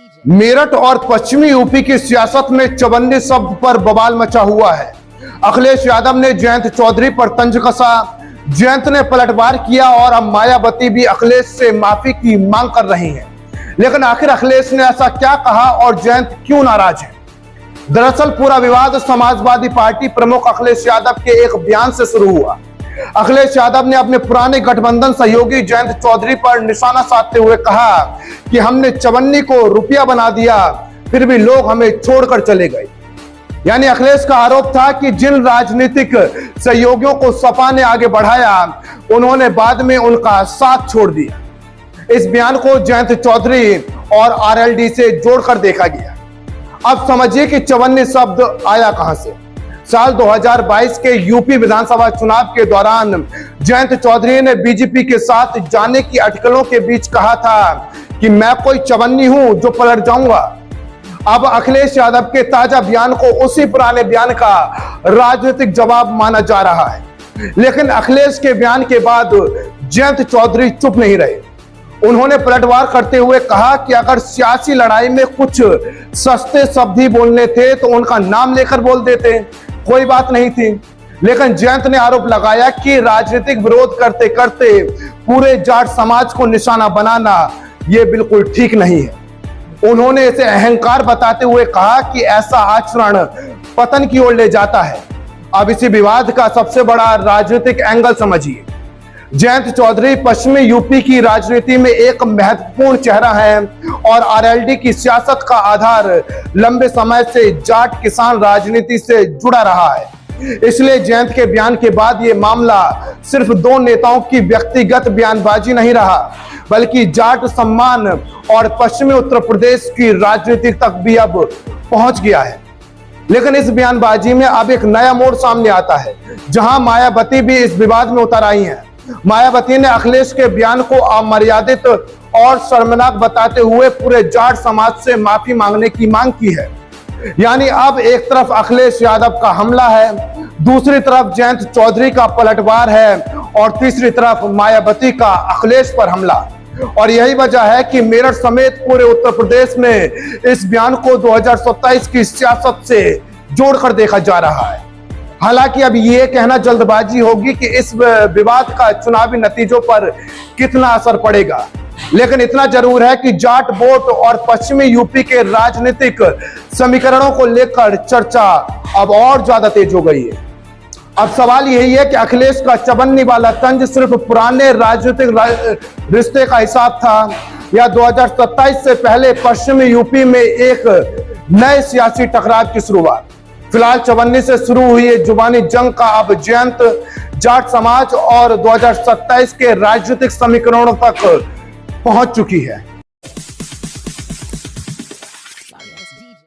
मेरठ और पश्चिमी यूपी की सियासत में चवन्नी शब्द पर बवाल मचा हुआ है। अखिलेश यादव ने जयंत चौधरी पर तंज कसा। जयंत ने पलटवार किया और अब मायावती भी अखिलेश से माफी की मांग कर रही हैं। लेकिन आखिर अखिलेश ने ऐसा क्या कहा और जयंत क्यों नाराज है? दरअसल पूरा विवाद समाजवादी पार्टी प्रमुख अखिलेश यादव के एक बयान से शुरू हुआ। अखिलेश यादव ने अपने पुराने गठबंधन सहयोगी जयंत चौधरी पर निशाना साधते हुए कहा कि हमने चवन्नी को रुपया बना दिया, फिर भी लोग हमें छोड़कर चले गए। यानी अखिलेश का आरोप था कि जिन राजनीतिक सहयोगियों को सपा ने आगे बढ़ाया, उन्होंने बाद में उनका साथ छोड़ दिया। इस बयान को जयंत चौधरी और आरएलडी से जोड़कर देखा गया। अब समझिए कि चवन्नी शब्द आया कहां से। साल 2022 के यूपी विधानसभा चुनाव के दौरान जयंत चौधरी ने बीजेपी के साथ जाने की अटकलों के बीच कहा था कि मैं कोई चवन्नी हूं जो पलट जाऊंगा। अब अखिलेश यादव के ताजा बयान को उसी पुराने बयान का राजनीतिक जवाब माना जा रहा है। लेकिन अखिलेश के बयान के बाद जयंत चौधरी चुप नहीं रहे। उन्होंने पलटवार करते हुए कहा कि अगर सियासी लड़ाई में कुछ सस्ते शब्द ही बोलने थे तो उनका नाम लेकर बोल देते, कोई बात नहीं थी। लेकिन जयंत ने आरोप लगाया कि राजनीतिक विरोध करते करते पूरे जाट समाज को निशाना बनाना यह बिल्कुल ठीक नहीं है। उन्होंने इसे अहंकार बताते हुए कहा कि ऐसा आचरण पतन की ओर ले जाता है। अब इसी विवाद का सबसे बड़ा राजनीतिक एंगल समझिए। जयंत चौधरी पश्चिमी यूपी की राजनीति में एक महत्वपूर्ण चेहरा है और आरएलडी की सियासत का आधार लंबे समय से जाट किसान राजनीति से जुड़ा रहा है। इसलिए जयंत के बयान के बाद यह मामला सिर्फ दो नेताओं की व्यक्तिगत बयानबाजी नहीं रहा, बल्कि जाट सम्मान और पश्चिमी उत्तर प्रदेश की राजनीति तक भी अब पहुंच गया है। लेकिन इस बयानबाजी में अब एक नया मोड़ सामने आता है, जहां मायावती भी इस विवाद में उतर आई हैं। मायावती ने अखिलेश के बयान को अमर्यादित और शर्मनाक बताते हुए पूरे जाट समाज से माफी मांगने की मांग की है। यानी अब एक तरफ अखिलेश यादव का हमला है, दूसरी तरफ जयंत चौधरी का पलटवार है और तीसरी तरफ मायावती का अखिलेश पर हमला। और यही वजह है कि मेरठ समेत पूरे उत्तर प्रदेश में इस बयान को 2027 की सियासत से जोड़कर देखा जा रहा है। हालांकि अब ये कहना जल्दबाजी होगी कि इस विवाद का चुनावी नतीजों पर कितना असर पड़ेगा, लेकिन इतना जरूर है कि जाट वोट और पश्चिमी यूपी के राजनीतिक समीकरणों को लेकर चर्चा अब और ज्यादा तेज हो गई है। अब सवाल यही है कि अखिलेश का चवन्नी वाला तंज सिर्फ पुराने राजनीतिक रिश्ते का हिसाब था या 2027 से पहले पश्चिमी यूपी में एक नए सियासी टकराव की शुरुआत। फिलहाल चवन्नी से शुरू हुई जुबानी जंग का अब जयंत, जाट समाज और 2027 के राजनीतिक समीकरणों तक पहुंच चुकी है।